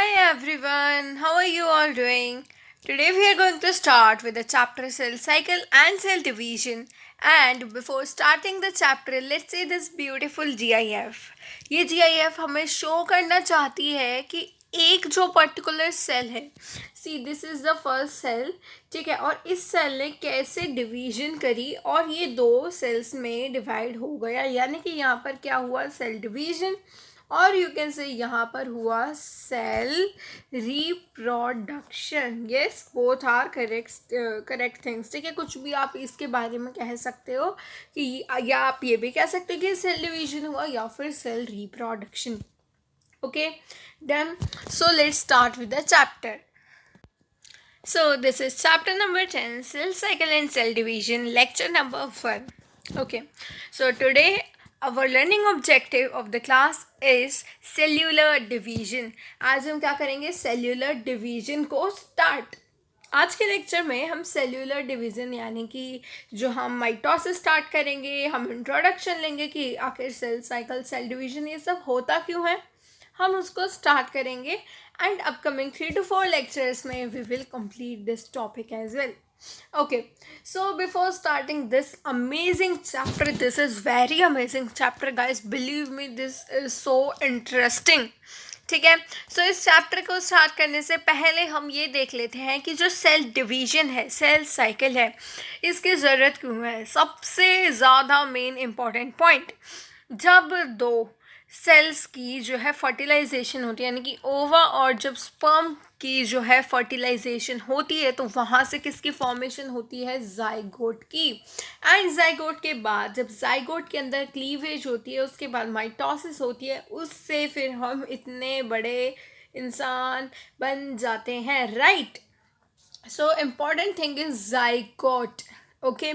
Hi everyone, how are you all doing? Today we are going to start with the chapter cell cycle and cell division. And before starting the chapter, let's say this beautiful GIF. ये GIF हमें show करना चाहती है कि एक जो particular cell है, see this is the first cell, ठीक है, और इस सेल ने कैसे डिवीजन करी और ये दो सेल्स में डिवाइड हो गया, यानी कि यहाँ पर क्या हुआ, सेल डिवीजन, और यू कैन से यहाँ पर हुआ cell reproduction. Yes, both are correct things, ठीक है. कुछ भी आप इसके बारे में कह सकते हो कि या आप ये भी कह सकते हो कि सेल डिवीजन हुआ या फिर cell reproduction. Okay, done. So let's start with the chapter. So this is chapter number 10, cell cycle and cell division, lecture number 1. Okay, so today our learning objective of the class is cellular division. आज हम क्या करेंगे, cellular division को start. आज के lecture में हम cellular division यानी कि जो हम माइटोसिस स्टार्ट करेंगे, हम इंट्रोडक्शन लेंगे कि आखिर सेल साइकिल, सेल डिवीज़न ये सब होता क्यों है, हम उसको स्टार्ट करेंगे. एंड अपकमिंग 3 to 4 लेक्चर्स में we will complete this topic as well. Okay, so before starting this amazing chapter, this is very amazing chapter guys, believe me, this is so interesting. ठीक है, सो इस chapter को start करने से पहले हम ये देख लेते हैं कि जो सेल डिवीजन है, सेल साइकिल है, इसकी ज़रूरत क्यों है. सबसे ज़्यादा मेन इम्पॉर्टेंट पॉइंट, जब दो सेल्स की जो है फर्टिलाइजेशन होती है, यानी कि ओवा और जब स्पर्म की जो है फर्टिलाइजेशन होती है, तो वहाँ से किसकी फॉर्मेशन होती है, जाइगोट की. एंड जाइगोट के बाद जब जाइगोट के अंदर क्लीवेज होती है, उसके बाद माइटोसिस होती है, उससे फिर हम इतने बड़े इंसान बन जाते हैं, right. So important thing is zygote. Okay,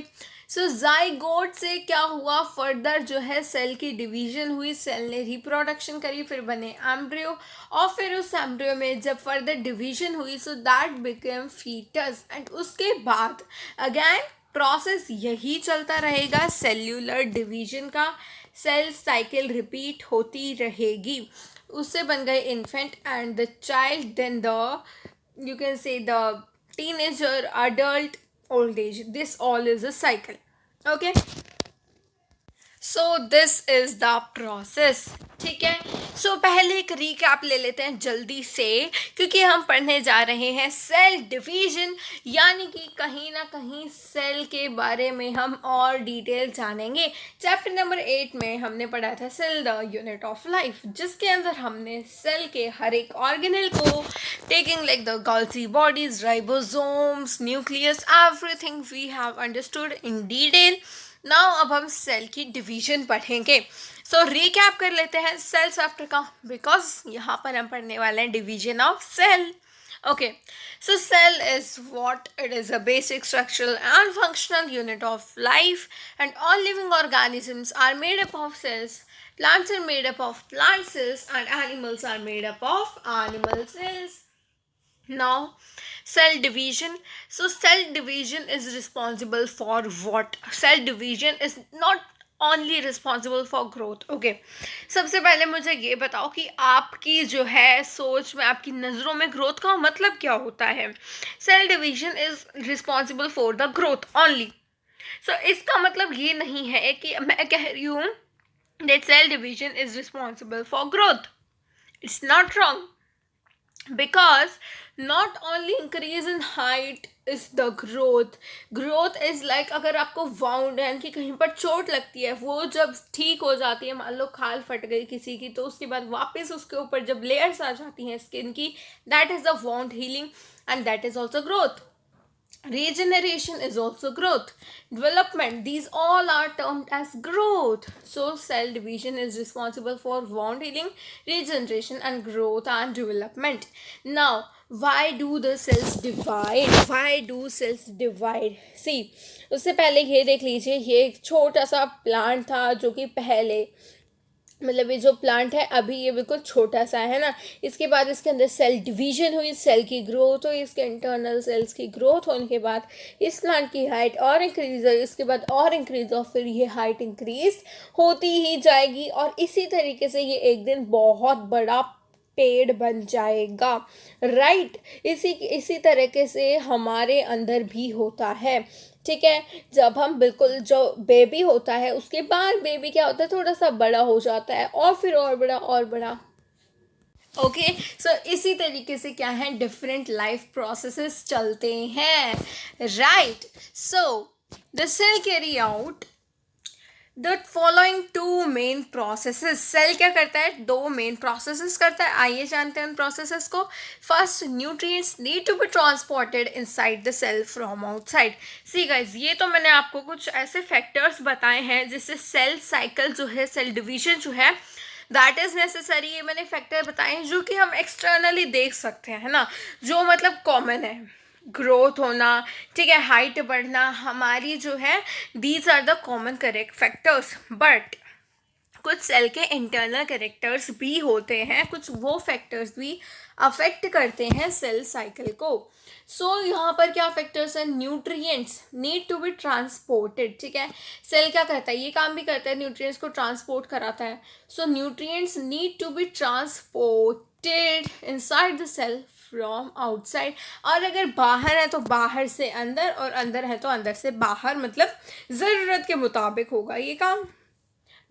so zygote से क्या हुआ, फर्दर जो है सेल की डिवीजन हुई, सेल ने रिप्रोडक्शन करी, फिर बने एम्ब्रियो, और फिर उस एम्ब्रियो में जब फर्दर डिवीजन हुई, so that became foetus. And उसके बाद अगेन प्रोसेस यही चलता रहेगा सेल्यूलर डिवीजन का, सेल साइकिल रिपीट होती रहेगी. उससे बन गए infant and the child, then the you can say the teenager, adult, old age. This all is a cycle. Okay, so this is the process. ठीक है, सो पहले एक रिकैप ले लेते हैं जल्दी से, क्योंकि हम पढ़ने जा रहे हैं सेल डिवीजन, यानी कि कहीं ना कहीं सेल के बारे में हम और डिटेल जानेंगे. चैप्टर नंबर 8 में हमने पढ़ा था cell the unit of life, जिसके अंदर हमने सेल के हर एक ऑर्गेनल को taking like the Golgi bodies, ribosomes, nucleus, everything we have understood in detail. Now अब हम सेल की डिवीजन पढ़ेंगे. सो रिकैप कर लेते हैं सेल चैप्टर का, बिकॉज यहाँ पर हम पढ़ने वाले हैं division of cell. Okay, so cell is what it is, a basic structural and functional unit of life, and all living organisms are made up of cells. Plants are made up of plant cells and animals are made up of animal cells. Now, cell division. So cell division is responsible for what? Cell division is not only responsible for growth. Okay, सबसे पहले मुझे ये बताओ कि आपकी जो है सोच में, आपकी नज़रों में ग्रोथ का मतलब क्या होता है. Cell division is responsible for the growth only. So इसका मतलब ये नहीं है कि मैं कह रही हूँ that cell division is responsible for growth. It's not wrong, because not only increase in height is the growth is like, अगर आपको वाउंड यानी कि कहीं पर चोट लगती है, वो जब ठीक हो जाती है, मान लो खाल फट गई किसी की, तो उसके बाद वापस उसके ऊपर जब लेयर्स आ जाती हैं स्किन की, that is the wound healing and that is also growth. Regeneration is also growth. Development, these all are termed as growth. So cell division is responsible for wound healing, regeneration and growth and development. Now, why do the cells divide? Why do cells divide? See, उससे पहले ये देख लीजिए, ये एक छोटा सा plant था जो कि पहले, मतलब ये जो प्लांट है अभी ये बिल्कुल छोटा सा है ना, इसके बाद इसके अंदर सेल डिवीजन हुई, सेल की ग्रोथ हुई, इसके इंटरनल सेल्स की ग्रोथ होने के बाद इस प्लांट की हाइट और इंक्रीज हुई, इसके बाद और इंक्रीज और फिर ये हाइट इंक्रीज होती ही जाएगी, और इसी तरीके से ये एक दिन बहुत बड़ा पेड़ बन जाएगा, राइट। इसी तरीके से हमारे अंदर भी होता है, ठीक है। जब हम बिल्कुल जो बेबी होता है उसके बाद बेबी क्या होता है, थोड़ा सा बड़ा हो जाता है और फिर और बड़ा और बड़ा, ओके। सो इसी तरीके से क्या है, डिफरेंट लाइफ प्रोसेसेस चलते हैं, right. So the cell carry out the following two main processes. Cell क्या करता है, दो मेन प्रोसेसेस करता है, आइए जानते हैं उन प्रोसेसेस को। First, nutrients need to be transported inside the cell from outside. See guys, ये तो मैंने आपको कुछ ऐसे फैक्टर्स बताए हैं जिससे सेल साइकिल जो है, सेल डिवीजन जो है, दैट इज़ नेसेसरी। ये मैंने फैक्टर बताए हैं जो कि हम एक्सटर्नली देख सकते हैं, है ना, जो मतलब कॉमन है, ग्रोथ होना, ठीक है, हाइट बढ़ना, हमारी जो है, these are the common correct factors. But कुछ सेल के इंटरनल कैरेक्टर्स भी होते हैं, कुछ वो फैक्टर्स भी अफेक्ट करते हैं सेल साइकिल को। सो यहाँ पर क्या फैक्टर्स हैं, nutrients need to be transported, ठीक है। सेल क्या करता है, ये काम भी करता है, न्यूट्रिएंट्स को ट्रांसपोर्ट कराता है। So nutrients need to be transported inside the cell from outside. और अगर बाहर है तो बाहर से अंदर, और अंदर है तो अंदर से बाहर, मतलब ज़रूरत के मुताबिक होगा ये काम।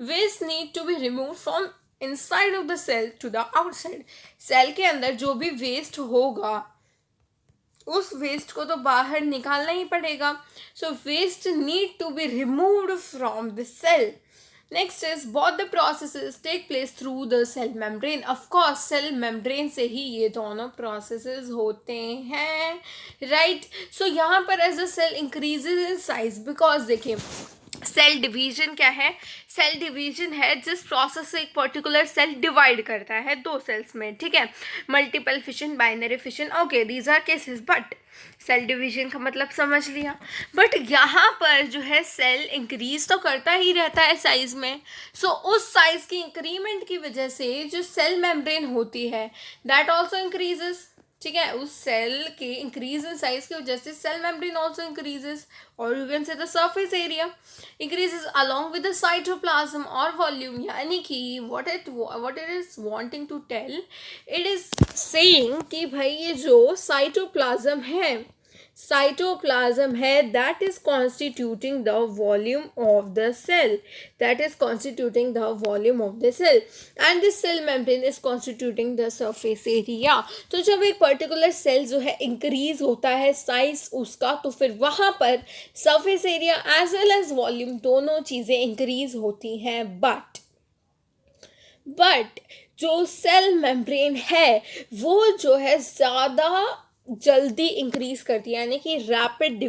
Waste need to be remove from inside of the cell to the outside. Cell के अंदर जो भी वेस्ट होगा उस वेस्ट को तो बाहर निकालना ही पड़ेगा। So waste need to be removed from the cell. Next is both the processes take place through the cell membrane. Of course cell membrane से ही ये दोनों प्रोसेसेस होते हैं, राइट। सो यहाँ पर as the cell increases in size, because देखिए cell division क्या है, सेल डिवीजन है जिस प्रोसेस से एक पर्टिकुलर सेल डिवाइड करता है दो सेल्स में, ठीक है। Multiple fission, binary fission, okay, these are cases. But cell division का मतलब समझ लिया। बट यहाँ पर जो है सेल इंक्रीज तो करता ही रहता है साइज में। सो उस साइज की इंक्रीमेंट की वजह से जो सेल मेम्ब्रेन होती है दैट ऑल्सो इंक्रीजेस, ठीक है। उस सेल के इंक्रीज इन साइज की वजह से सेल मेम्ब्रेन ऑल्सो इंक्रीजेस, और you can say the surface area increases along with the cytoplasm और वॉल्यूम। यानी कि what it is wanting to tell, it is saying कि भाई ये जो साइटोप्लाज्म है that is constituting the volume of the cell, and this cell membrane is constituting the surface area. तो जब एक पर्टिकुलर सेल जो है इंक्रीज होता है साइज उसका, तो फिर वहाँ पर surface area as well as volume दोनों चीज़ें इंक्रीज होती हैं। बट जो सेल मेम्ब्रेन है वो जो है ज़्यादा जल्दी इंक्रीज करती है, यानी कि रैपिड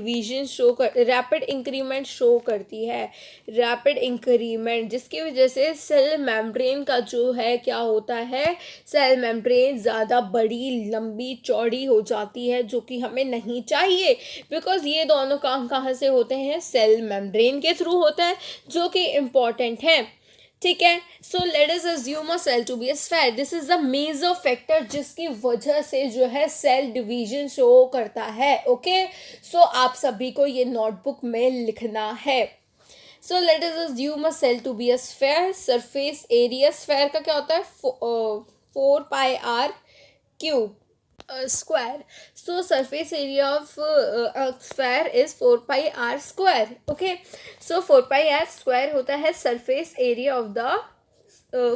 इंक्रीमेंट शो करती है, रैपिड इंक्रीमेंट, जिसकी वजह से सेल मेम्ब्रेन का जो है क्या होता है, सेल मेम्ब्रेन ज़्यादा बड़ी, लंबी, चौड़ी हो जाती है, जो कि हमें नहीं चाहिए। बिकॉज ये दोनों काम कहाँ से होते हैं, सेल मेम्ब्रेन के थ्रू होते हैं, जो कि इम्पॉर्टेंट है, ठीक है। So let us assume a cell to be a sphere. This is the major factor जिसकी वजह से जो है सेल डिवीजन शो करता है, ओके। सो आप सभी को ये नोटबुक में लिखना है। So let us assume a cell to be a sphere. Surface area sphere का क्या होता है, 4πr³ square. So surface area of a sphere is 4πr square. Okay, so 4πr square होता है surface area of the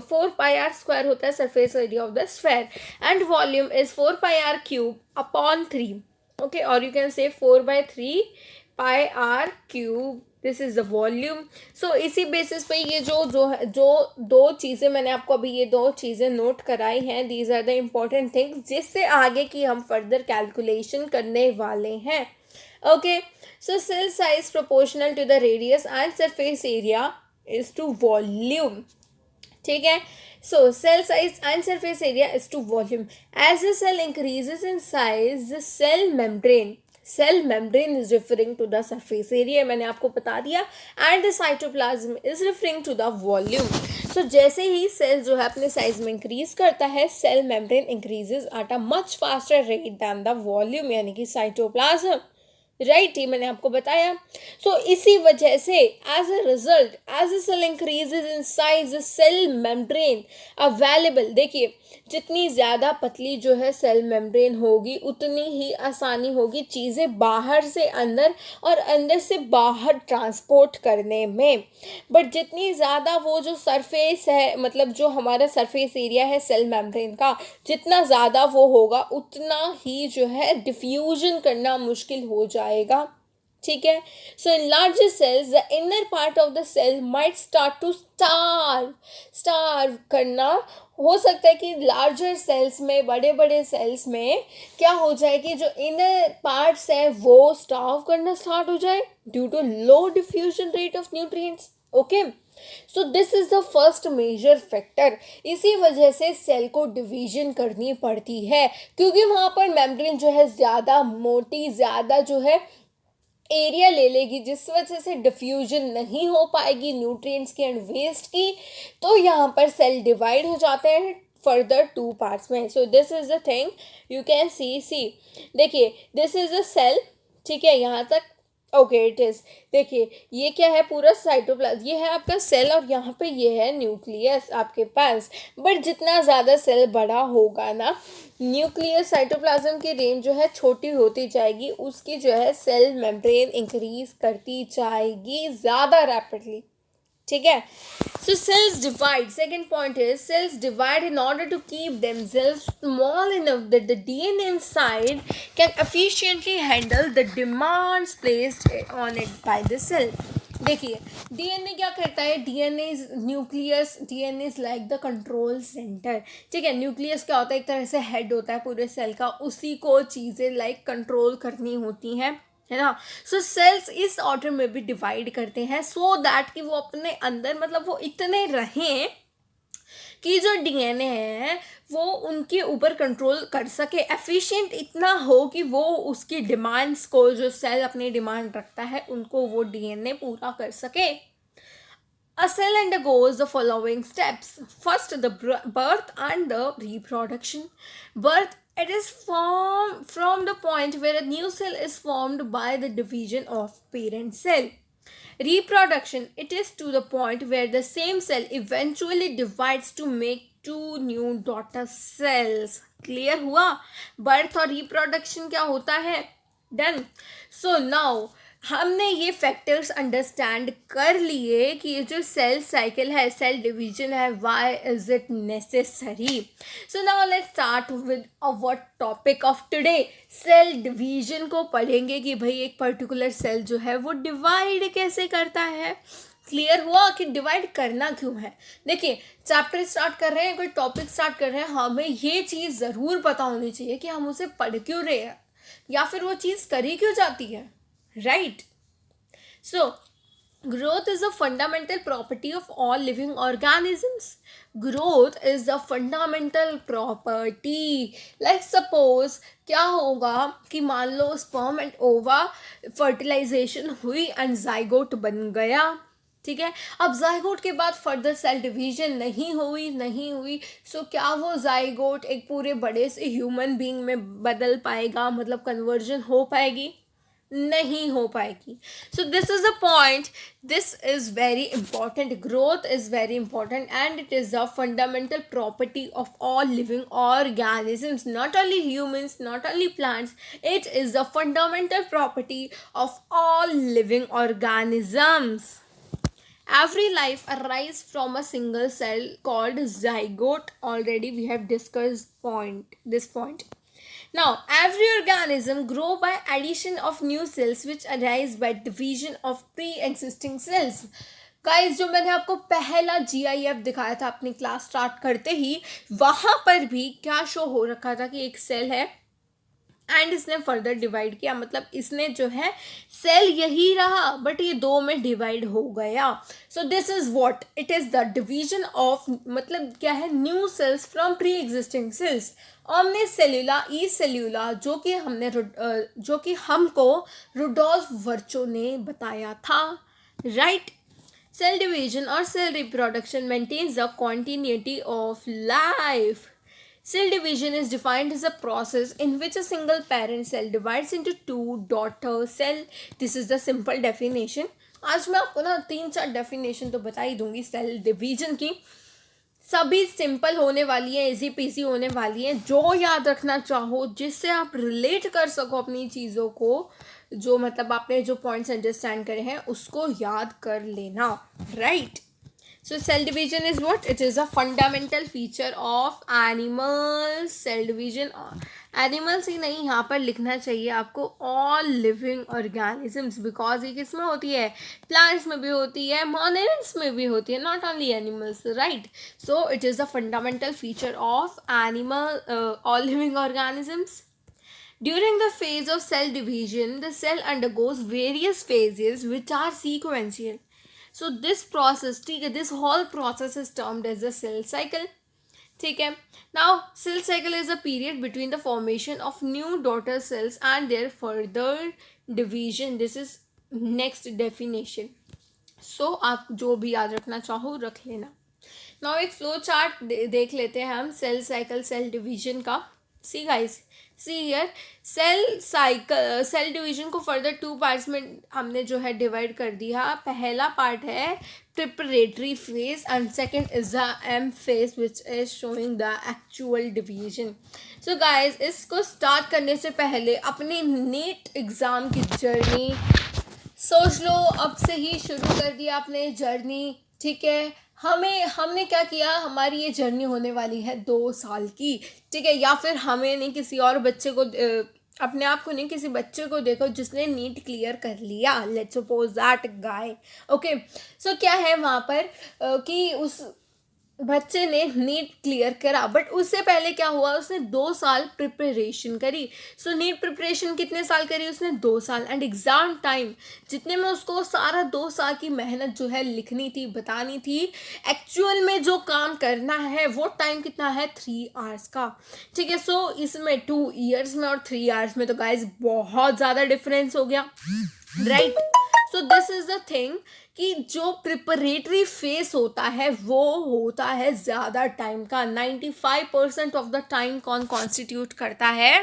4πr square होता है surface area of the sphere, and volume is 4πr³ upon 3. Okay, or you can say 4/3πr³. This is the volume. So इसी basis पे ये जो दो चीज़ें मैंने आपको अभी ये दो चीज़ें नोट कराई हैं, these are the important things जिससे आगे की हम फर्दर कैलकुलेशन करने वाले हैं, okay. So cell size proportional to the radius and surface area is to volume, ठीक है। So cell size and surface area is to volume. As the cell increases in size, the cell membrane is referring to the surface area, मैंने आपको बता दिया, and the cytoplasm is referring to the volume. सो जैसे ही cell जो है अपने size में increase करता है, cell membrane increases at a much faster rate than the volume, यानी कि साइटोप्लाज्म, राइट, ये मैंने आपको बताया. सो इसी वजह से as a result, as a cell increases in size, cell membrane available, देखिए जितनी ज़्यादा पतली जो है सेल मेम्ब्रेन होगी उतनी ही आसानी होगी चीज़ें बाहर से अंदर और अंदर से बाहर ट्रांसपोर्ट करने में. बट जितनी ज़्यादा वो जो सरफेस है, मतलब जो हमारा सरफेस एरिया है सेल मेम्ब्रेन का, जितना ज़्यादा वो होगा उतना ही जो है डिफ्यूजन करना मुश्किल हो जाएगा. ठीक है. So in larger cells the inner part of the cell might start to starve करना. हो सकता है कि लार्जर सेल्स में, बड़े बड़े सेल्स में क्या हो जाए कि जो इनर पार्ट्स है वो स्टार्व करना स्टार्ट हो जाए due to low diffusion rate of nutrients. Okay. So this is the first major factor. इसी वजह से सेल को डिवीजन करनी पड़ती है, क्योंकि वहाँ पर मेम्ब्रेन जो है ज़्यादा मोटी, ज़्यादा जो है एरिया ले लेगी, जिस वजह से डिफ्यूजन नहीं हो पाएगी न्यूट्रिएंट्स की एंड वेस्ट की. तो यहाँ पर सेल डिवाइड हो जाते हैं फर्दर टू पार्ट्स में. सो this is the thing you can see देखिए दिस इज अ सेल. ठीक है, यहाँ तक ओके इट इज़. देखिए ये क्या है, पूरा साइटोप्लाज्म, ये है आपका सेल और यहाँ पे ये है न्यूक्लियस आपके पास. बट जितना ज़्यादा सेल बड़ा होगा ना, न्यूक्लियस साइटोप्लाज्म की रेंज जो है छोटी होती जाएगी, उसकी जो है सेल मेम्ब्रेन इंक्रीज करती जाएगी ज़्यादा रैपिडली. ठीक है. So cells divide. Second point is cells divide in order to keep themselves small enough that the DNA inside can efficiently handle the demands placed on it by the cell. देखिए DNA क्या करता है, DNA is nucleus, DNA is like the control centre. ठीक है, nucleus क्या होता है, एक तरह से हेड होता है पूरे सेल का, उसी को चीज़ें लाइक कंट्रोल करनी होती हैं, है ना. सो सेल्स इस ऑर्डर में भी डिवाइड करते हैं सो दैट कि वो अपने अंदर, मतलब वो इतने रहें कि जो डीएनए है वो उनके ऊपर कंट्रोल कर सके, एफिशिएंट इतना हो कि वो उसकी डिमांड्स को, जो सेल अपनी डिमांड रखता है उनको वो डीएनए पूरा कर सके. A cell undergoes the following steps. First, the birth and the reproduction. Birth, it is formed from the point where a new cell is formed by the division of parent cell. Reproduction, it is to the point where the same cell eventually divides to make two new daughter cells. Clear हुआ? Birth और reproduction क्या होता है? Done. So now हमने ये factors understand कर लिए कि ये जो सेल साइकिल है, सेल डिवीजन है, why is it necessary. So now let's start with our topic of today. Cell division को पढ़ेंगे कि भाई एक पर्टिकुलर सेल जो है वो डिवाइड कैसे करता है. क्लियर हुआ कि डिवाइड करना क्यों है. देखिए चैप्टर स्टार्ट कर रहे हैं, कोई टॉपिक स्टार्ट कर रहे हैं, हमें ये चीज़ ज़रूर पता होनी चाहिए कि हम उसे पढ़ क्यों रहे हैं या फिर वो चीज़ करी क्यों जाती है. Right. So, growth is a fundamental property of all living organisms. Growth is the fundamental property. Like suppose क्या होगा कि मान लो sperm and ova fertilization हुई and zygote बन गया. ठीक है, अब जाइगोट के बाद फर्दर सेल डिवीजन नहीं हुई. सो क्या वो जाइगोट एक पूरे बड़े से ह्यूमन बीइंग में बदल पाएगा, मतलब कन्वर्जन हो पाएगी? नहीं हो पाएगी. सो this is the point. This is very important. Growth is very important and it is the fundamental property of all living organisms, not only humans, not only plants. It is the fundamental property of all living organisms. Every life arises from a single cell called zygote. Already we have discussed this point. Now, every organism grow by addition of new cells which arise by division of pre-existing cells. Guys, जो मैंने आपको पहला GIF दिखाया था अपनी class start करते ही, वहाँ पर भी क्या शो हो रखा था कि एक सेल है एंड इसने फर्दर डिवाइड किया, मतलब इसने जो है सेल यही रहा बट ये दो में डिवाइड हो गया. So this is what it is the division of, मतलब क्या है, new cells from pre existing cells. ओमनी सेल्यूला ई सेल्यूला, जो कि हमको रुडोल्फ वर्चो ने बताया था. राइट. सेल डिवीजन और cell reproduction maintains the continuity of life. Cell division is defined as a process in which a single parent cell divides into two daughter cell. This is the simple definition. आज मैं आपको ना 3-4 definition तो बता ही दूंगी cell division की. सभी simple होने वाली है, इजी पीसी होने वाली है. जो याद रखना चाहो, जिससे आप रिलेट कर सको अपनी चीज़ों को, जो मतलब आपने जो पॉइंट्स अंडरस्टैंड करे हैं उसको याद कर लेना. Right. So cell division is what? It is a fundamental feature of animals. Cell division, animals ही नहीं, यहाँ पर लिखना चाहिए आपको all living organisms, because ये किस में होती है? Plants में भी होती है, monorems में भी होती है, not only animals, right? So it is a fundamental feature of all living organisms. During the phase of cell division, the cell undergoes various phases which are sequential. So this process, ठीक है, this whole process is termed as the cell cycle. ठीक है. Now cell cycle is a period between the formation of new daughter cells and their further division. This is next definition. So आप जो भी याद रखना चाहो रख लेना. Now एक फ्लो चार्ट देख लेते हैं हम सेल साइकिल सेल डिवीजन का. See guys, see here, cell division को फर्दर 2 पार्ट्स में हमने जो है डिवाइड कर दिया. पहला पार्ट है preparatory phase and second is the M phase which is showing the actual division. So guys, इसको स्टार्ट करने से पहले अपनी नीट एग्ज़ाम की जर्नी सोच लो. अब से ही शुरू कर दिया अपने जर्नी. ठीक है. हमने क्या किया, हमारी ये जर्नी होने वाली है 2 साल की. ठीक है. या फिर हमें नहीं, किसी और बच्चे को, अपने आप को नहीं, किसी बच्चे को देखो जिसने नीट क्लियर कर लिया. Let's suppose that guy. Okay. So क्या है वहाँ पर कि उस बच्चे ने नीट क्लियर करा, बट उससे पहले क्या हुआ, उसने 2 साल प्रिपरेशन करी. सो नीट प्रिपरेशन कितने साल करी उसने? 2 साल. एंड एग्ज़ाम टाइम जितने में उसको सारा 2 साल की मेहनत जो है लिखनी थी, बतानी थी, एक्चुअल में जो काम करना है वो टाइम कितना है? 3 आवर्स का. ठीक है. सो इसमें 2 ईयर्स में और 3 आवर्स में तो गाइज बहुत ज़्यादा डिफरेंस हो गया. Right. So this is the thing कि जो प्रिपरेटरी फेस होता है वो होता है ज़्यादा टाइम का. 95% ऑफ द टाइम कौन कॉन्स्टिट्यूट करता है?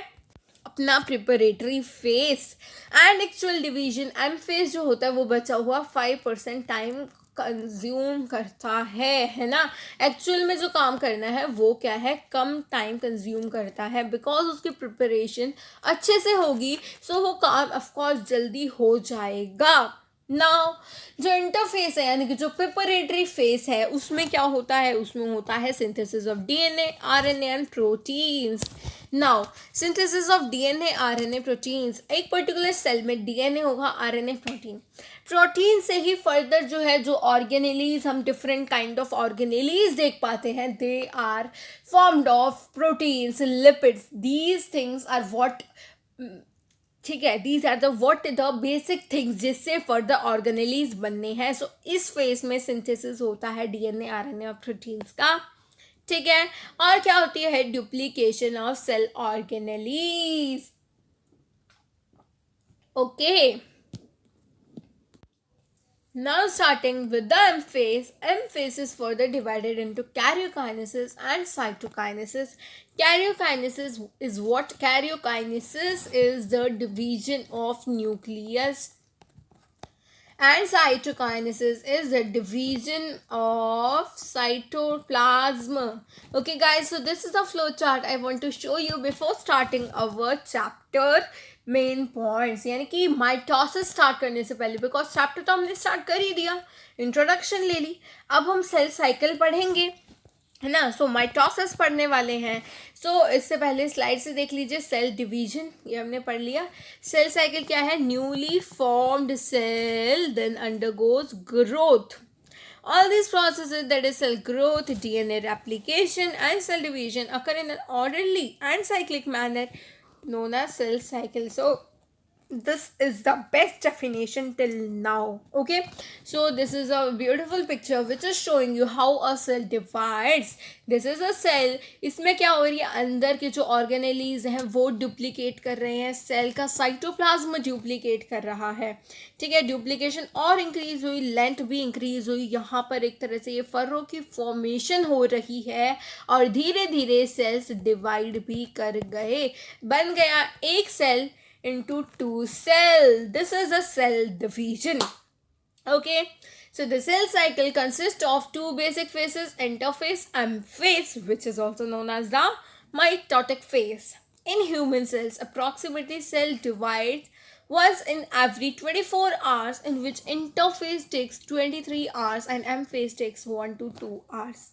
अपना preparatory phase. And actual division M phase जो होता है वो बचा हुआ 5% टाइम कंज्यूम करता है ना. एक्चुअल में जो काम करना है वो क्या है? कम टाइम कंज्यूम करता है, बिकॉज उसकी प्रिपरेशन अच्छे से होगी. सो वो काम ऑफकोर्स जल्दी हो जाएगा. नाउ जो इंटरफेस है, यानी कि जो प्रिपरेटरी फेस है, उसमें क्या होता है? उसमें होता है synthesis of DNA, RNA and proteins. Now synthesis of DNA, RNA, proteins. एक पर्टिकुलर सेल में डीएनए होगा, आरएनए, प्रोटीन से ही फर्दर जो है, जो ऑर्गेनेलीज, हम डिफरेंट काइंड ऑफ ऑर्गेनेलीज देख पाते हैं, they are formed of proteins, lipids. These things are what, ठीक है, these are the what the basic things जिससे फर्दर ऑर्गेनेलीज बनने हैं. सो इस फेज में सिंथेसिस होता है डीएनए, आरएनए और प्रोटीन्स का. ठीक है. और क्या होती है? Duplication of cell organelles. Okay. Now starting with the M phase is further divided into karyokinesis and cytokinesis. Karyokinesis is what? Karyokinesis is the division of nucleus, and cytokinesis is the division of cytoplasm. Okay guys, so this is the flow chart I want to show you before starting our chapter main points. यानी कि mitosis start करने से पहले, because chapter तो हमने start कर ही दिया, introduction ले ली, अब हम सेल साइकिल पढ़ेंगे, है ना. सो माइटोसिस पढ़ने वाले हैं. सो इससे पहले स्लाइड से देख लीजिए. सेल डिवीजन ये हमने पढ़ लिया. सेल साइकिल क्या है? Newly formed cell then undergoes growth. All these processes, that is cell growth, DNA replication and cell division, occur in an orderly and cyclic manner known as cell cycle. So this is the best definition till now. Okay, so this is a beautiful picture which is showing you how a cell divides. This is a cell. इसमें क्या हो रही है, अंदर के जो organelles हैं वो डुप्लीकेट कर रहे हैं, सेल का साइटोप्लाज्म डुप्लीकेट कर रहा है, ठीक है. डुप्लीकेशन और इंक्रीज हुई, लेंथ भी इंक्रीज हुई, यहाँ पर एक तरह से ये फर्रों की फॉर्मेशन हो रही है और धीरे धीरे सेल्स डिवाइड भी कर गए. बन गया एक cell into two cell. This is a cell division. Okay, so the cell cycle consists of two basic phases, interphase and phase, which is also known as the mitotic phase. In human cells, approximately cell divides once in every 24 hours, in which interphase takes 23 hours and M phase takes 1 to 2 hours.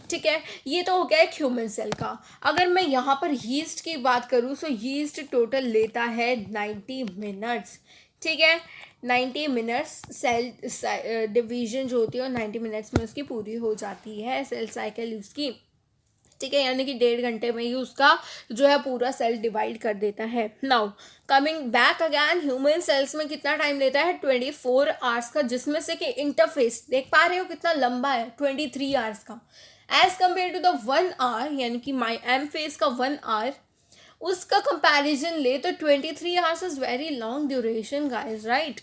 ठीक है, ये तो हो गया एक human cell का. अगर मैं यहाँ पर यीस्ट की बात करूँ तो यीस्ट टोटल लेता है 90 मिनट्स. ठीक है, 90 मिनट्स सेल डिवीजन जो होती है और 90 मिनट्स में उसकी पूरी हो जाती है सेल साइकिल उसकी. ठीक है, यानी कि 1.5 घंटे में ही उसका जो है पूरा सेल डिवाइड कर देता है. Now coming back again, human cells में कितना टाइम लेता है 24 आवर्स का, जिसमें से कि इंटरफेस देख पा रहे हो कितना लंबा है 23 आवर्स का, as compare to the 1 hour, यानी कि माई एम फेज का 1 आवर, उसका कंपैरिजन ले तो 23 hours is very long duration guys, right.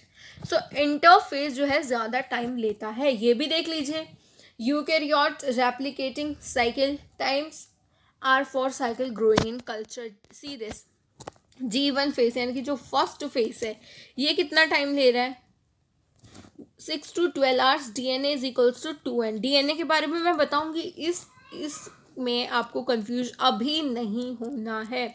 So interface जो है ज़्यादा टाइम लेता है. ये भी देख लीजिए, eukaryote replicating cycle times are for cycle growing in culture. See this G1 phase, यानी कि जो फर्स्ट फेस है ये कितना टाइम ले रहा है 6 to 12 hours. DNA is equals to 2n. DNA के बारे में मैं बताऊंगी, इस में आपको कंफ्यूज अभी नहीं होना है.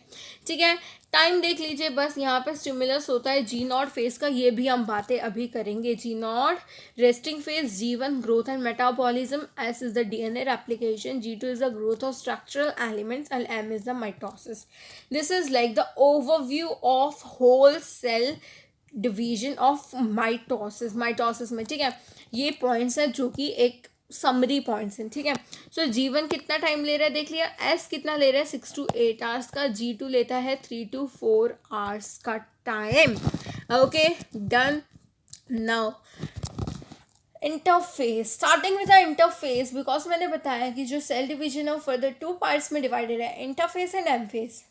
ठीक है, टाइम देख लीजिए बस. यहाँ पे स्टिमुलस होता है G0 फेज का, ये भी हम बातें अभी करेंगे. G0 resting phase, G1 growth and metabolism, S is the DNA replication, G2 is the growth of structural elements and M is the mitosis. This is like the overview of whole cell division of mitosis में. ठीक है, ये points हैं जो कि एक summary points हैं. ठीक है, सो G1 कितना टाइम ले रहा है देख लिया, S कितना ले रहा है 6 to 8 आवर्स का, G2 लेता है 3 to 4 आवर्स का time. Okay done. Now interface, starting with the interface, because मैंने बताया कि जो सेल डिवीजन है वो फर्दर 2 पार्ट्स में डिवाइडेड है, interface and M phase.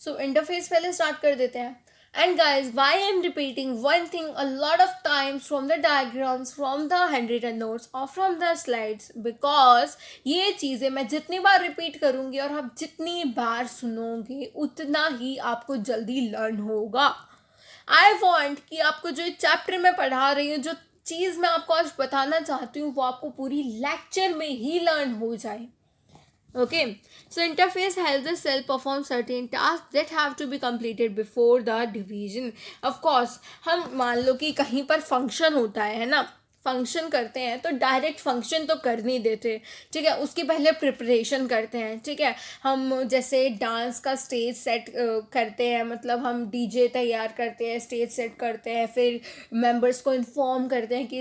So interface पहले स्टार्ट कर देते हैं. And guys, why I'm repeating one thing a lot of times from the diagrams, from the handwritten notes or from the slides, because ये चीज़ें मैं जितनी बार repeat करूँगी और आप जितनी बार सुनोगे उतना ही आपको जल्दी लर्न होगा. I want कि आपको जो चैप्टर में पढ़ा रही हूँ, जो चीज़ मैं आपको आज बताना चाहती हूँ, वो आपको पूरी लेक्चर में ही लर्न हो जाए. Okay, so interface helps the cell perform certain tasks that have to be completed before the division. Of course, हम मान लो कि कहीं पर फंक्शन होता है ना, फंक्शन करते हैं तो डायरेक्ट फंक्शन तो कर नहीं देते. ठीक है, उसकी पहले प्रिपरेशन करते हैं. ठीक है, हम जैसे डांस का स्टेज सेट करते हैं, मतलब हम डीजे तैयार करते हैं, स्टेज सेट करते हैं, फिर मेंबर्स को इन्फॉर्म करते हैं कि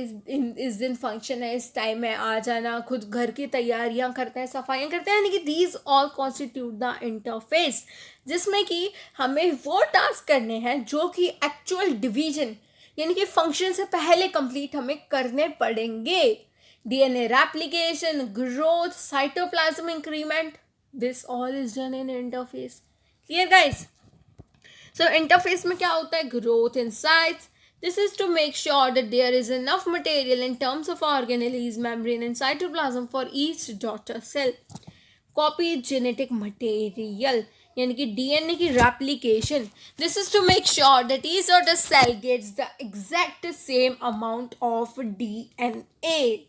इस दिन फंक्शन है, इस टाइम में आ जाना, खुद घर की तैयारियां करते हैं, सफाइयाँ करते हैं, यानी कि these all constitute the interface, जिसमें कि हमें वो टास्क करने हैं जो कि एक्चुअल डिवीजन यानी कि फंक्शन से पहले कंप्लीट हमें करने पड़ेंगे. DNA replication, growth, cytoplasm increment, this all is done in interface. Clear guys? So interface में क्या होता है, growth in sites. This is to make sure that there is enough material in terms of organelles, membrane and cytoplasm for each daughter cell. Copy genetic material यानी कि DNA की replication. This is to make sure that each of the cell gets the exact same amount of DNA.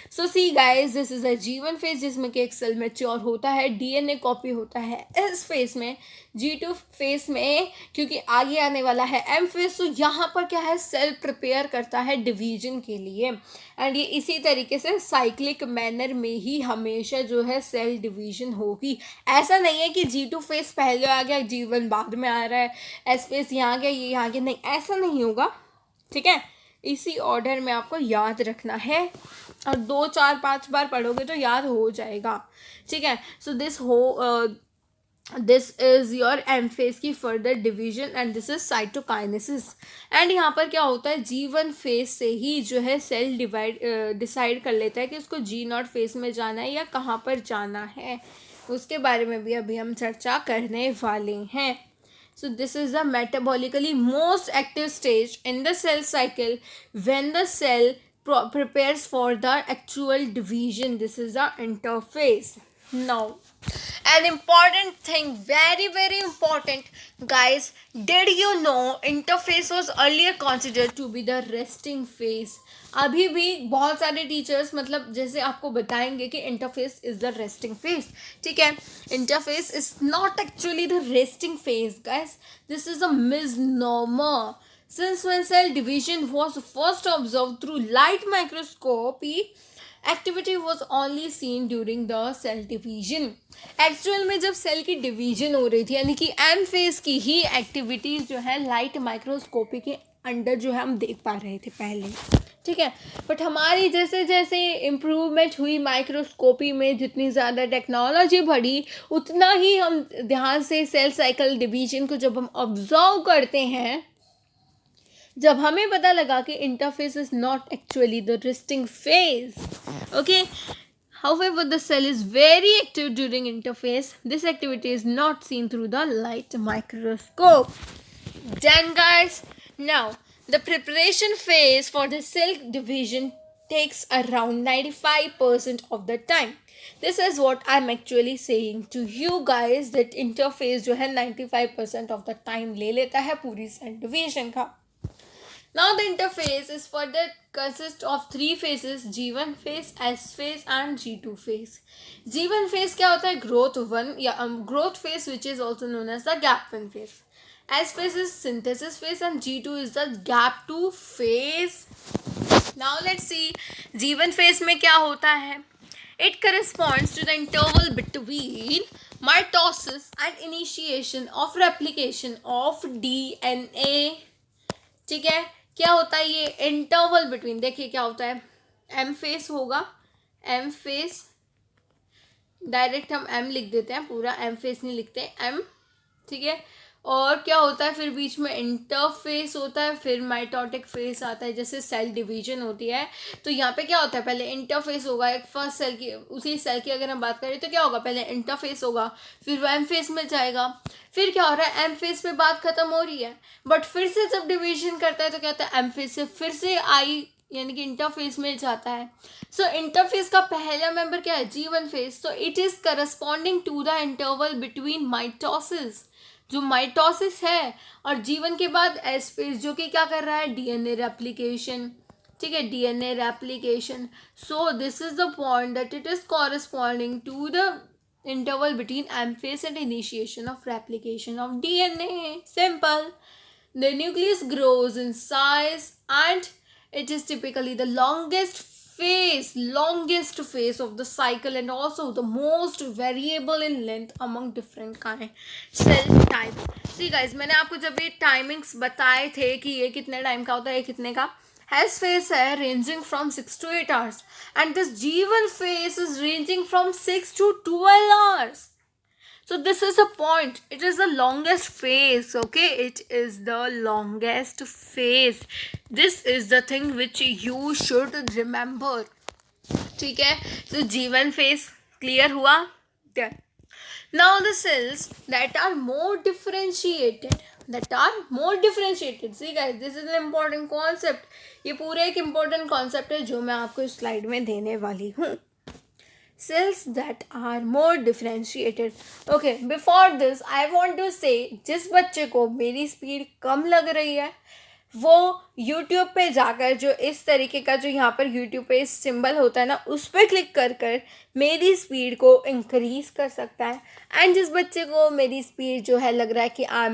So see guys, this is a G1 phase जिसमें कि एक cell mature होता है, DNA copy होता है. इस phase में G2 phase में क्योंकि आगे आने वाला है M फेज, तो यहाँ पर क्या है, सेल प्रिपेयर करता है डिवीजन के लिए. एंड ये इसी तरीके से साइक्लिक मैनर में ही हमेशा जो है सेल डिवीजन होगी. ऐसा नहीं है कि G2 फेज पहले आ गया, G1 बाद में आ रहा है, S फेज यहाँ गया, ये यहाँ गया, नहीं, ऐसा नहीं होगा. ठीक है, इसी ऑर्डर में आपको याद रखना है और 2 4 5 बार पढ़ोगे तो याद हो जाएगा. ठीक है, so this this is your M phase की further division and this is cytokinesis. And यहाँ पर क्या होता है, G1 फेज से ही जो है सेल डिसाइड कर लेता है कि उसको G0 फेज में जाना है या कहाँ पर जाना है। उसके बारे में भी अभी हम चर्चा करने वाले हैं। So this is the metabolically most active stage in the cell cycle when the cell prepares for the actual division. This is the interphase. Now, an important thing, very very important, guys, did you know interphase was earlier considered to be the resting phase? अभी भी बहुत सारे teachers मतलब जैसे आपको बताएंगे कि interface is the resting phase, ठीक है। Interface is not actually the resting phase guys, this is a misnomer. Since when cell division was first observed through light microscopy, activity was only seen during the cell division. Actual में जब cell की division हो रही थी यानी कि M phase की ही activities जो है लाइट माइक्रोस्कोपी के अंडर जो है हम देख पा रहे थे पहले, ठीक है। बट हमारी जैसे जैसे इम्प्रूवमेंट हुई माइक्रोस्कोपी में, जितनी ज़्यादा टेक्नोलॉजी बढ़ी, उतना ही हम ध्यान से सेल साइकिल डिवीजन को जब हम ऑब्जर्व करते हैं, जब हमें पता लगा कि interface is not actually the resting phase, okay. However, the cell is very active during interphase. This activity is not seen through the light microscope. Then, guys, now the preparation phase for the cell division takes around 95% of the time. This is what I'm actually saying to you guys, that interphase जो है 95% of the time ले लेता है पूरी cell division का. Now the interphase is further consists of three phases: G1 phase, S phase and G2 phase. G1 phase क्या होता है? Growth 1 या growth phase, which is also known as the gap 1 phase. S phase is synthesis phase and G2 is the gap 2 phase. Now let's see G1 phase में क्या होता है. It corresponds to the interval between mitosis and initiation of replication of DNA. ठीक है, क्या होता है ये इंटरवल बिटवीन, देखिए क्या होता है, एम फेस होगा, एम फेस डायरेक्ट हम एम लिख देते हैं, पूरा एम फेस नहीं लिखते, एम, ठीक है। और क्या होता है फिर बीच में इंटरफेस होता है, फिर माइटोटिक फेस आता है, जैसे सेल डिवीजन होती है तो यहाँ पे क्या होता है, पहले इंटरफेस होगा एक फर्स्ट सेल की, उसी सेल की अगर हम बात करें तो क्या होगा, पहले इंटरफेस होगा, फिर वो एम फेस में जाएगा, फिर क्या हो रहा है, एम फेस पे बात खत्म हो रही है, बट फिर से जब डिवीजन करता है तो क्या होता है, एम फेस से फिर से आई यानी कि इंटरफेस में जाता है। सो इंटरफेस का पहला मेंबर क्या है, G1 फेस, तो it is corresponding to the interval between mitosis, जो माइटोसिस है, और G1 के बाद एस फेज जो कि क्या कर रहा है, डीएनए रेप्लिकेशन, ठीक है, DNA replication. So this is the point that it is corresponding to the interval between M phase and initiation of replication of DNA. Simple. The nucleus grows in size and it is typically the longest phase of the cycle and also the most variable in length among different kind cell types. See guys, मैंने आपको जब ये timings बताए थे कि ये कितने time का होता है, ये कितने का, S phase है ranging from 6 to 8 hours and this G1 phase is ranging from 6 to 12 hours. So this is the point, it is the longest phase, okay, it is the longest phase. This is the thing which you should remember, ठीक है। So G1 phase clear हुआ, done. Now the cells that are more differentiated, see guys, this is an important concept, ये पूरा एक important concept है जो मैं आपको इस slide में देने वाली हूँ। Cells that are more differentiated. Okay, before this I want to say, जिस बच्चे को मेरी स्पीड कम लग रही है वो YouTube पे जाकर जो इस तरीके का जो यहाँ पर YouTube पे सिंबल होता है ना, उस पर क्लिक कर कर मेरी स्पीड को इंक्रीज कर सकता है। एंड जिस बच्चे को मेरी स्पीड जो है लग रहा है कि I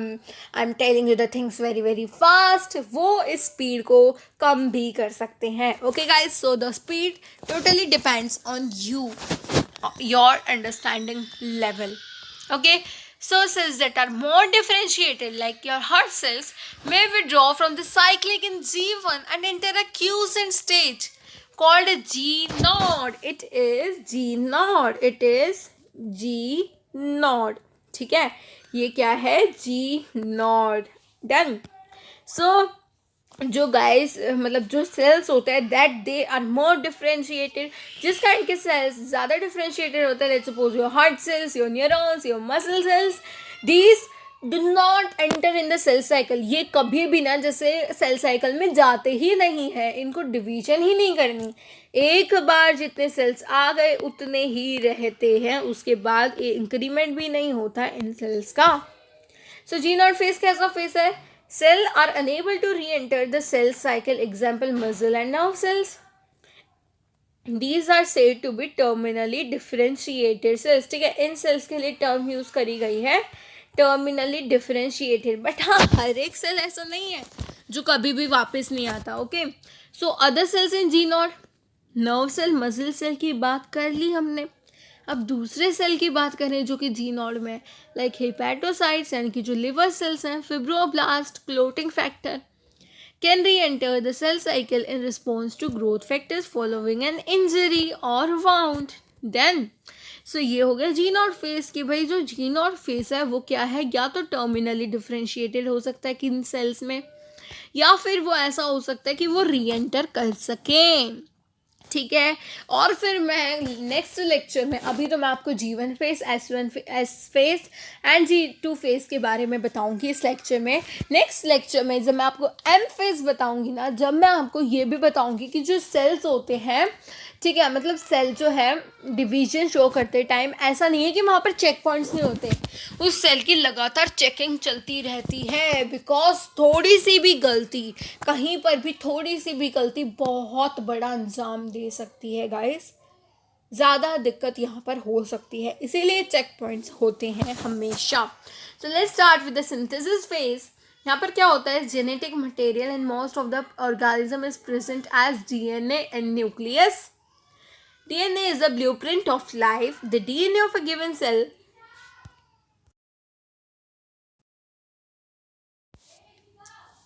am telling you the things very very fast, वो इस स्पीड को कम भी कर सकते हैं। Okay guys, so the speed totally depends on you, your understanding level, okay. So cells that are more differentiated, like your heart cells, may withdraw from the cyclic in G1 and enter a quiescent stage called G0. It is G0. ठीक है, ये क्या है, जी not. Done. सो जो guys मतलब जो cells होते हैं that they are more differentiated, जिस काइंड के सेल्स ज़्यादा डिफ्रेंशिएटेड होते हैं, let's suppose your heart cells, your neurons, your muscle cells, these do not enter in the cell cycle. ये कभी भी ना जैसे सेल साइकिल में जाते ही नहीं है, इनको डिवीजन ही नहीं करनी। एक बार जितने सेल्स आ गए उतने ही रहते हैं, उसके बाद इंक्रीमेंट भी नहीं होता इन सेल्स का। सो जी नॉट फेस कैसा फेस है, cell are unable to re-enter the cell cycle, example muscle and nerve cells. These are said to be terminally differentiated cells. ठीक है, इन सेल्स के लिए टर्म यूज करी गई है टर्मिनली डिफरेंशिएटेड, बट हाँ हर एक सेल ऐसा नहीं है जो कभी भी वापस नहीं आता। Okay, so other cells in G naught, nerve cell, muscle cell की बात कर ली हमने। अब दूसरे सेल की बात करें जो कि जी नॉड में, लाइक हेपेटोसाइट्स यानी कि जो लिवर सेल्स हैं, fibroblast, clotting factor, can re enter the cell cycle in response to growth factors following an injury और वाउंड। देन सो ये हो गया जी नॉट फेस की भाई जो जी नॉट फेस है वो क्या है, या तो टर्मिनली डिफरेंशिएटेड हो सकता है किन सेल्स में, या फिर वो ऐसा हो सकता है कि वो री एंटर कर सकें। ठीक है, और फिर मैं नेक्स्ट लेक्चर में, अभी तो मैं आपको G1 face, S1 S phase and G2 face के बारे में बताऊंगी इस लेक्चर में। नेक्स्ट लेक्चर में जब मैं आपको M फेस बताऊंगी ना, जब मैं आपको ये भी बताऊंगी कि जो सेल्स होते हैं, ठीक है, मतलब सेल जो है डिवीजन शो करते टाइम ऐसा नहीं है कि वहाँ पर चेक पॉइंट्स नहीं होते, उस सेल की लगातार चेकिंग चलती रहती है, बिकॉज थोड़ी सी भी गलती, कहीं पर भी थोड़ी सी भी गलती बहुत बड़ा अंजाम दे सकती है गाइस, ज़्यादा दिक्कत यहाँ पर हो सकती है, इसीलिए चेक पॉइंट्स होते हैं हमेशा। So let's start with the synthesis phase. यहाँ पर क्या होता है, genetic material in most of the organism is present as DNA and nucleus. DNA is the blueprint of life. The DNA of a given cell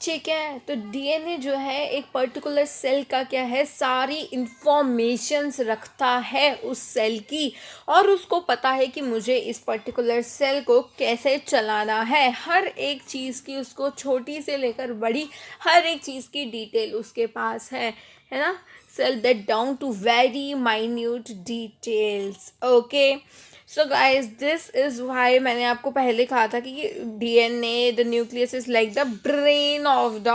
ठीक है, तो DNA जो है एक पर्टिकुलर सेल का क्या है, सारी इंफॉर्मेशंस रखता है उस सेल की, और उसको पता है कि मुझे इस पर्टिकुलर सेल को कैसे चलाना है। हर एक चीज़ की उसको छोटी से लेकर बड़ी हर एक चीज़ की डिटेल उसके पास है ना, cell that down to very minute details. Okay, so guys this is why मैंने आपको पहले कहा था कि DNA the nucleus is like the brain of the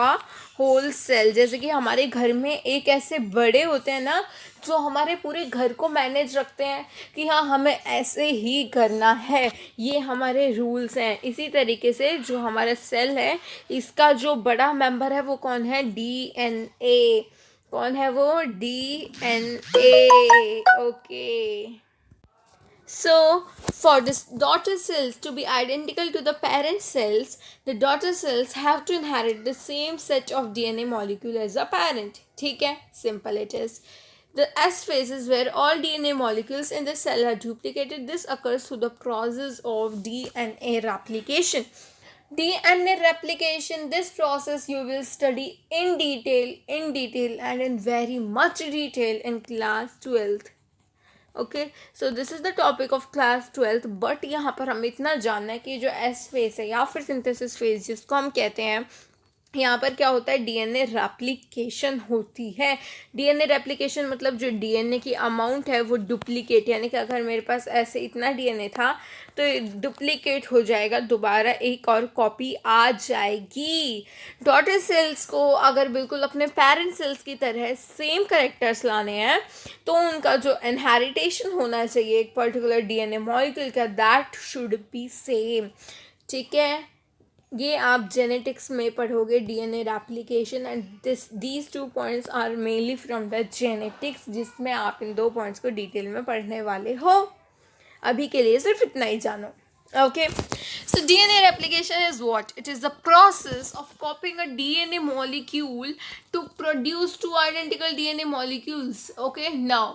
whole cell. जैसे कि हमारे घर में एक ऐसे बड़े होते हैं ना जो हमारे पूरे घर को मैनेज रखते हैं कि हाँ हमें ऐसे ही करना है, ये हमारे रूल्स हैं। इसी तरीके से जो हमारा सेल है इसका जो बड़ा मेंबर है वो कौन है, डीएनए। कौन है वो, DNA. Okay, so for the daughter cells to be identical to the parent cells, the daughter cells have to inherit the same set of DNA molecule as the parent. ठीक है, simple it is. The S phase is where all DNA molecules in the cell are duplicated. This occurs through the process of DNA replication. DNA replication, this process you will study in detail and in very much detail in class 12th. Okay, so this is the topic of class 12th, but यहाँ पर हमें इतना जानना है कि जो S phase है या फिर सिंथेसिस फेज जिसको हम कहते हैं, यहाँ पर क्या होता है, डीएनए रेप्लिकेशन होती है। डीएनए रेप्लिकेशन मतलब जो डीएनए की अमाउंट है वो डुप्लीकेट, यानी कि अगर मेरे पास ऐसे इतना डीएनए था तो डुप्लीकेट हो जाएगा, दोबारा एक और कॉपी आ जाएगी। डॉटर सेल्स को अगर बिल्कुल अपने पेरेंट सेल्स की तरह सेम कैरेक्टर्स लाने हैं तो उनका जो इनहेरिटेशन होना चाहिए एक पर्टिकुलर डीएनए मॉलिक्यूल का, दैट शुड बी सेम। ठीक है, ये आप जेनेटिक्स में पढ़ोगे, DNA replication, and these 2 points are mainly from the genetics, जिसमें आप इन 2 पॉइंट्स को डिटेल में पढ़ने वाले हो। अभी के लिए सिर्फ इतना ही जानो। Okay, so DNA replication is what? It is the process of copying a DNA molecule to produce 2 identical DNA molecules. Okay, now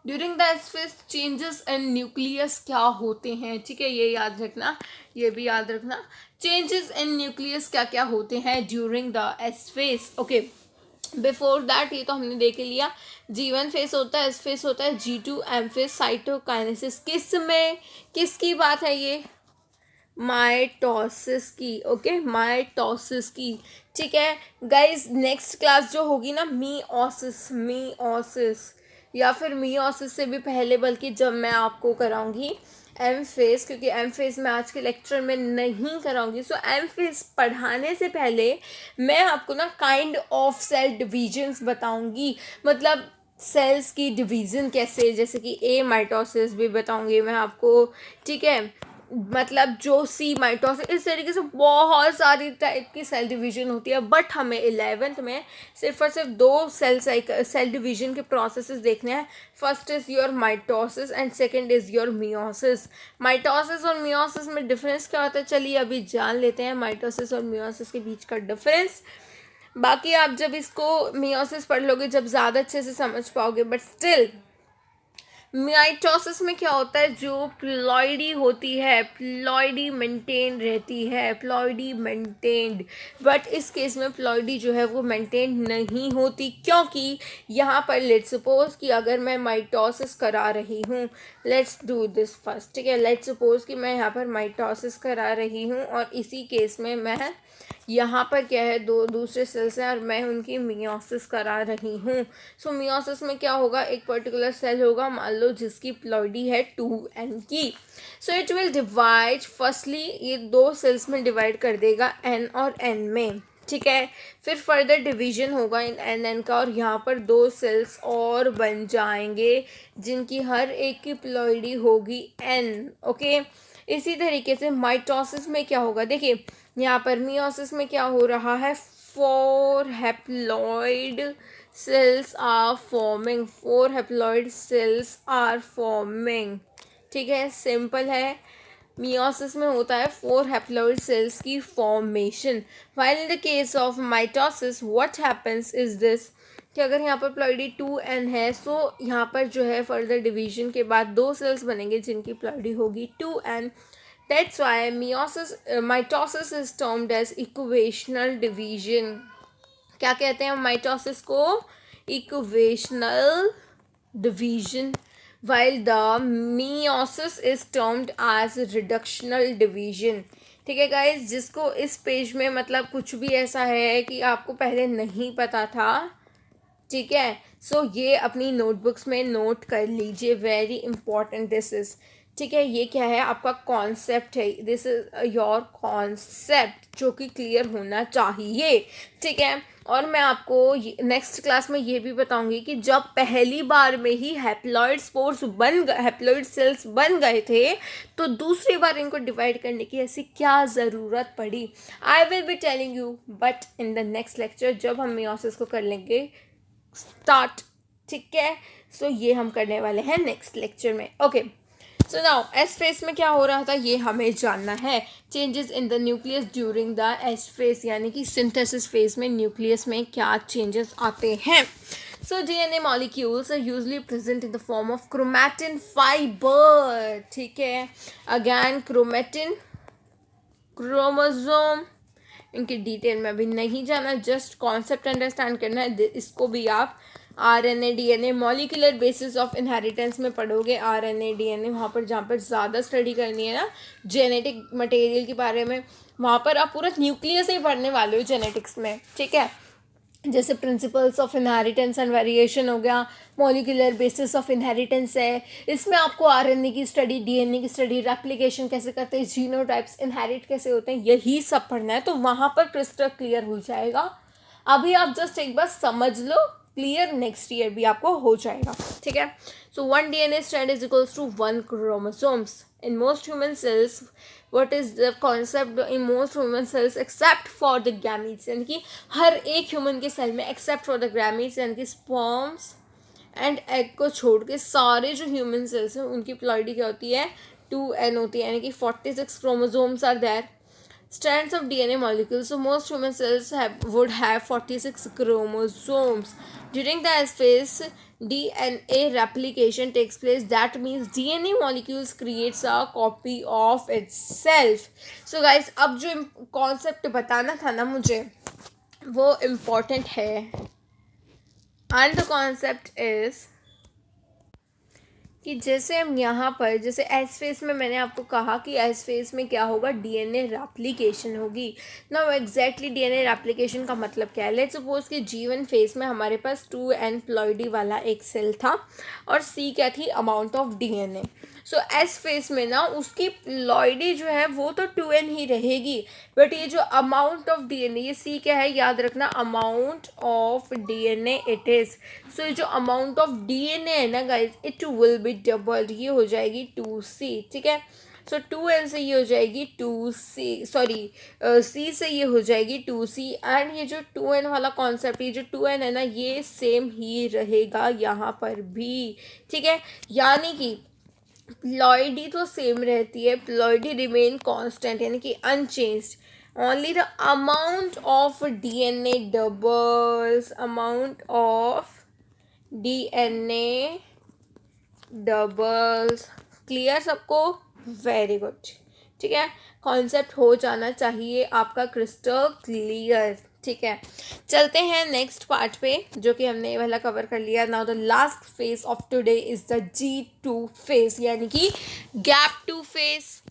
during the S phase changes in nucleus क्या होते हैं, ठीक है, ये याद रखना, ये भी याद रखना, चेंजेस इन न्यूक्लियस क्या क्या होते हैं during the S phase. Okay, before that ये तो हमने देख लिया, G1 फेस होता है, एस फेस होता है, G2 एम फेस, साइटोकाइनेसिस किस में, किसकी बात है ये, माइटोसिस की, ओके, माइटोसिस की। ठीक है गाइज, नेक्स्ट क्लास जो होगी ना, मीओसिस, मीओसिस या फिर मीओसिस से भी पहले, बल्कि जब मैं आपको कराऊंगी एम फेस, क्योंकि एम फेस मैं आज के लेक्चर में नहीं कराऊंगी, सो एम फेस पढ़ाने से पहले मैं आपको ना काइंड ऑफ सेल डिविजन्स बताऊंगी, मतलब सेल्स की डिवीज़न कैसे, जैसे कि ए माइटोसिस भी बताऊंगी मैं आपको। ठीक है, मतलब जो सी माइटोसिस, इस तरीके से बहुत सारी टाइप की सेल डिवीजन होती है, बट हमें 11th में सिर्फ और सिर्फ दो सेल डिवीजन के प्रोसेसेस देखने हैं। First is your mitosis and second is your meiosis. Mitosis और मियोसिस में डिफरेंस क्या होता है, चलिए अभी जान लेते हैं माइटोसिस और मियोसिस के बीच का डिफरेंस। बाकी आप जब इसको मियोसिस पढ़ लोगे जब ज़्यादा अच्छे से समझ पाओगे, बट स्टिल माइटोसिस में क्या होता है, जो प्लॉइडी होती है, प्लॉइडी मेंटेन रहती है, प्लॉइडी मेंटेन्ड, बट इस केस में प्लॉइडी जो है वो मेंटेन नहीं होती, क्योंकि यहाँ पर लेट्स सपोज कि अगर मैं माइटोसिस करा रही हूँ, लेट्स डू दिस फर्स्ट। ठीक है, लेट्स सपोज कि मैं यहाँ पर माइटोसिस करा रही हूँ और इसी केस में मैं यहाँ पर क्या है, दो दूसरे सेल्स हैं और मैं उनकी मियोसिस करा रही हूँ। सो मियोसिस में क्या होगा, एक पर्टिकुलर सेल होगा, मान लो जिसकी प्लॉइडी है 2n की। So it will divide, firstly ये दो सेल्स में डिवाइड कर देगा n और n में। ठीक है, फिर फर्दर डिवीजन होगा इन n का और यहाँ पर दो सेल्स और बन जाएंगे जिनकी हर एक की प्लॉइडी होगी n। ओके, इसी तरीके से माइटोसिस में क्या होगा, देखिए यहाँ पर मियोसिस में क्या हो रहा है, 4 haploid cells are forming, 4 haploid cells are forming. ठीक है, सिंपल है। मियोसिस में होता है 4 हैप्लॉइड सेल्स की formation, while in the case of mitosis what happens is this, कि अगर यहाँ पर प्लॉइडी 2n है, सो यहाँ पर जो है फर्दर डिवीजन के बाद दो सेल्स बनेंगे जिनकी प्लॉइडी होगी 2n। That's why mitosis is termed as equational division. क्या कहते हैं माइटोसिस को, equational division, while the meiosis is termed as reductional division. ठीक है गाइज, जिसको इस पेज में मतलब कुछ भी ऐसा है कि आपको पहले नहीं पता था, ठीक है, सो ये अपनी नोटबुक्स में नोट कर लीजिए, वेरी इंपॉर्टेंट दिस इज़। ठीक है, ये क्या है, आपका कॉन्सेप्ट है, दिस इज योर कॉन्सेप्ट जो कि क्लियर होना चाहिए। ठीक है, और मैं आपको नेक्स्ट क्लास में ये भी बताऊंगी कि जब पहली बार में ही हैप्लॉइड स्पोर्स हैप्लॉइड सेल्स बन गए थे, तो दूसरी बार इनको डिवाइड करने की ऐसी क्या ज़रूरत पड़ी। आई will be telling you but in the next lecture, जब हम मियोसिस को कर लेंगे स्टार्ट। ठीक है, सो ये हम करने वाले हैं नेक्स्ट लेक्चर में। Okay, so now S phase में क्या हो रहा था ये हमें जानना है। Changes in the nucleus during the S phase, यानी कि सिंथेसिस फेज में न्यूक्लियस में क्या चेंजेस आते हैं। So DNA molecules are usually present in the form of chromatin fiber. ठीक है, अगेन क्रोमैटिन, क्रोमोसोम, इनकी डिटेल में अभी नहीं जाना, जस्ट कॉन्सेप्ट अंडरस्टैंड करना है। इसको भी आप RNA DNA molecular basis of inheritance में पढ़ोगे। RNA DNA वहाँ पर जहाँ पर ज़्यादा स्टडी करनी है ना जेनेटिक मटेरियल के बारे में, वहाँ पर आप पूरा न्यूक्लियस ही पढ़ने वाले हो जेनेटिक्स में। ठीक है, जैसे principles of inheritance and variation हो गया, मॉलिकुलर बेसिस ऑफ इनहेरिटेंस है, इसमें आपको RNA की स्टडी, DNA की स्टडी, रेप्लिकेशन कैसे करते हैं, जीनोटाइप्स इनहेरिट कैसे होते हैं, यही सब पढ़ना है, तो वहाँ पर क्रिस्टल क्लियर हो जाएगा। अभी आप जस्ट एक बार समझ लो, क्लियर नेक्स्ट ईयर भी आपको हो जाएगा। ठीक है, सो 1 DNA strand is equals to 1 chromosomes in most human cells. What is the concept in most human cells except for the gametes, यानी कि हर एक ह्यूमन के सेल में except for the gametes यानी कि sperms एंड एग को छोड़ के सारे जो ह्यूमन सेल्स हैं उनकी प्लॉइडी क्या होती है, 2n होती है, यानी कि 46 chromosomes are there, strands of DNA molecules. So most human cells would have 46 chromosomes. During the S phase, DNA replication takes place. That means DNA molecules creates a copy of itself. So guys, अब जो concept बताना था ना मुझे, वो important है, and the concept is कि जैसे हम यहाँ पर जैसे एस फेस में मैंने आपको कहा कि एस फेस में क्या होगा, डीएनए रेप्लिकेशन होगी ना। एग्जैक्टली डीएनए रेप्लिकेशन का मतलब क्या है? लेट्स सपोज कि G1 फेस में हमारे पास 2n प्लॉइडी वाला एक सेल था और C क्या थी, amount of DNA. So S phase में ना उसकी प्लॉइडी जो है वो तो 2n ही रहेगी, बट ये जो अमाउंट ऑफ डीएनए, ये C क्या है, याद रखना, amount of DNA it is. So जो अमाउंट ऑफ डीएनए है ना guys, it will be double, ये हो जाएगी 2C, ठीक है। सो 2n से ये हो जाएगी 2C, सॉरी C से ये हो जाएगी 2C। एंड ये जो 2n वाला कॉन्सेप्ट, ये जो 2n है ना, ये सेम ही रहेगा यहाँ पर भी, ठीक है। यानी कि प्लॉइडी तो सेम रहती है, प्लॉइडी रिमेन कांस्टेंट यानी कि unchanged, only the amount of DNA doubles, amount of DNA doubles. Clear सबको? वेरी गुड, ठीक है। कॉन्सेप्ट हो जाना चाहिए आपका क्रिस्टल क्लियर, ठीक है। चलते हैं नेक्स्ट पार्ट पे, जो कि हमने ये वाला कवर कर लिया। Now the last phase of today is the G2 phase, यानी कि गैप 2 फेज।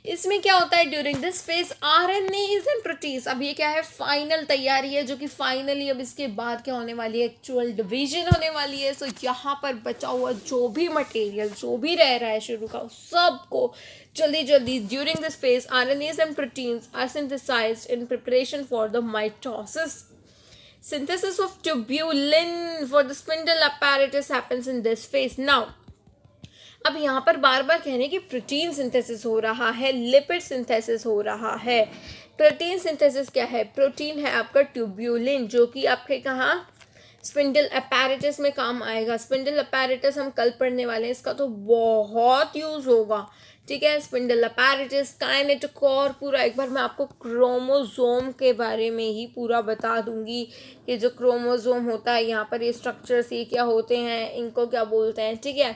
इसमें क्या होता है, during this phase RNA is in proteases. अब ये क्या है, फाइनल तैयारी है, जो कि फाइनली अब इसके बाद क्या होने वाली है, एक्चुअल डिवीजन होने वाली है। सो यहाँ पर बचा हुआ जो भी मटेरियल जो भी रह रहा है शुरू का, सबको जल्दी जल्दी during this phase RNAs and proteins are synthesized in preparation for the mitosis. Synthesis of tubulin for the spindle apparatus happens in this phase. Now, अब यहाँ पर बार बार कहने की प्रोटीन सिंथेसिस हो रहा है, लिपिड सिंथेसिस हो रहा है। प्रोटीन सिंथेसिस क्या है? प्रोटीन है आपका ट्यूब्यूलिन, जो कि आपके कहाँ, स्पिंडल अपैरेटस में काम आएगा। स्पिंडल अपैरेटस हम कल पढ़ने वाले हैं, इसका तो बहुत यूज़ होगा, ठीक है। स्पिंडल अपैरेटस, काइनेटोकोर, पूरा एक बार मैं आपको क्रोमोसोम के बारे में ही पूरा बता दूंगी कि जो क्रोमोसोम होता है, यहाँ पर ये स्ट्रक्चर्स ये क्या होते हैं, इनको क्या बोलते हैं, ठीक है।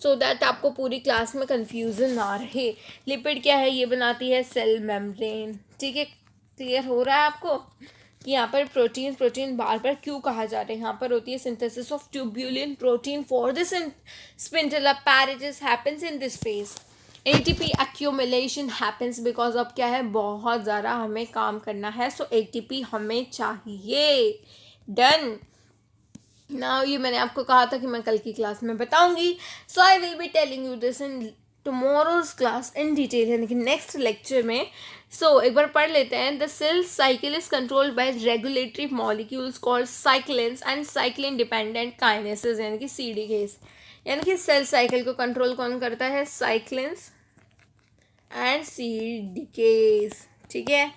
सो दैट आपको पूरी क्लास में कन्फ्यूज़न ना रहे। लिपिड क्या है, ये बनाती है सेल मेम्ब्रेन, ठीक है। क्लियर हो रहा है आपको कि यहाँ पर प्रोटीन बार बार क्यों कहा जा रहा है? यहाँ पर होती है synthesis of tubulin protein for this spindle apparatus happens in this phase. ATP accumulation happens because अब क्या है, बहुत ज़्यादा हमें काम करना है, सो ATP हमें चाहिए। डन। नाउ ये मैंने आपको कहा था कि मैं कल की क्लास में बताऊंगी, so I will be telling you this in tomorrow's class in detail, यानी कि नेक्स्ट लेक्चर में। सो एक बार पढ़ लेते हैं। The cell cycle is controlled by regulatory molecules called cyclins and cyclin dependent kinases, यानी कि CDKs। यानी कि सेल साइकिल को कंट्रोल कौन करता है? साइक्लिन्स एंड CDKs, ठीक है।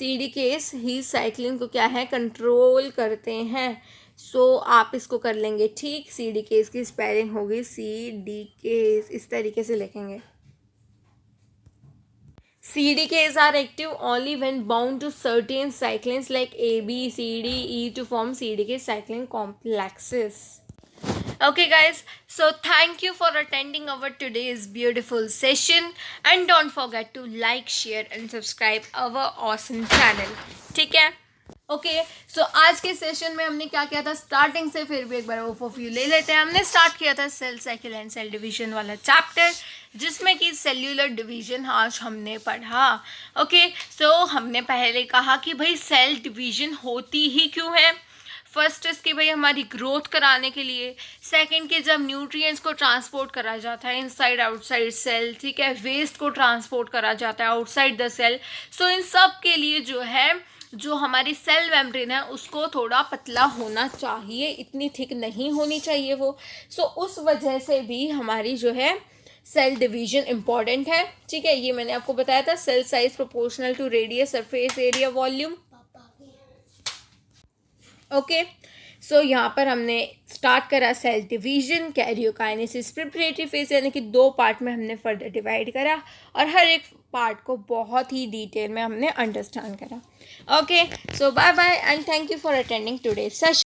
CDKs ही साइक्लिन को क्या है, कंट्रोल करते हैं। सो आप इसको कर लेंगे, ठीक। CDKs की स्पेलिंग होगी CDKs, इस तरीके से लिखेंगे। CDKs are active only when bound to certain cyclins like A, B, C, D, E to form CDK cyclin complexes. Okay guys, so thank you for attending our today's beautiful session and don't forget to like, share and subscribe our awesome channel, ठीक है। Okay, सो आज के session में हमने क्या किया था, starting से फिर भी एक बार ओवरव्यू ले लेते हैं। हमने स्टार्ट किया था cell cycle and cell division वाला चैप्टर, जिसमें कि सेल्यूलर डिवीजन आज हमने पढ़ा। ओके, सो हमने पहले कहा कि भाई सेल डिवीजन होती ही क्यों है। फर्स्ट इसकी भाई हमारी ग्रोथ कराने के लिए, सेकंड के जब न्यूट्रिएंट्स को ट्रांसपोर्ट करा जाता है इनसाइड आउटसाइड सेल, ठीक है, वेस्ट को ट्रांसपोर्ट करा जाता है आउटसाइड द सेल। सो इन सब के लिए जो है, जो हमारी सेल मेम्ब्रेन है उसको थोड़ा पतला होना चाहिए, इतनी थिक नहीं होनी चाहिए वो। सो उस वजह से भी हमारी जो है सेल डिवीजन इम्पॉर्टेंट है, ठीक है। ये मैंने आपको बताया था, cell size proportional to radius surface area volume. Okay, so यहाँ पर हमने स्टार्ट करा cell division, karyokinesis, preparatory phase, यानी कि 2 पार्ट में हमने फर्दर डिवाइड करा और हर एक पार्ट को बहुत ही डिटेल में हमने अंडरस्टैंड करा। Okay, so bye bye and thank you for attending today's session.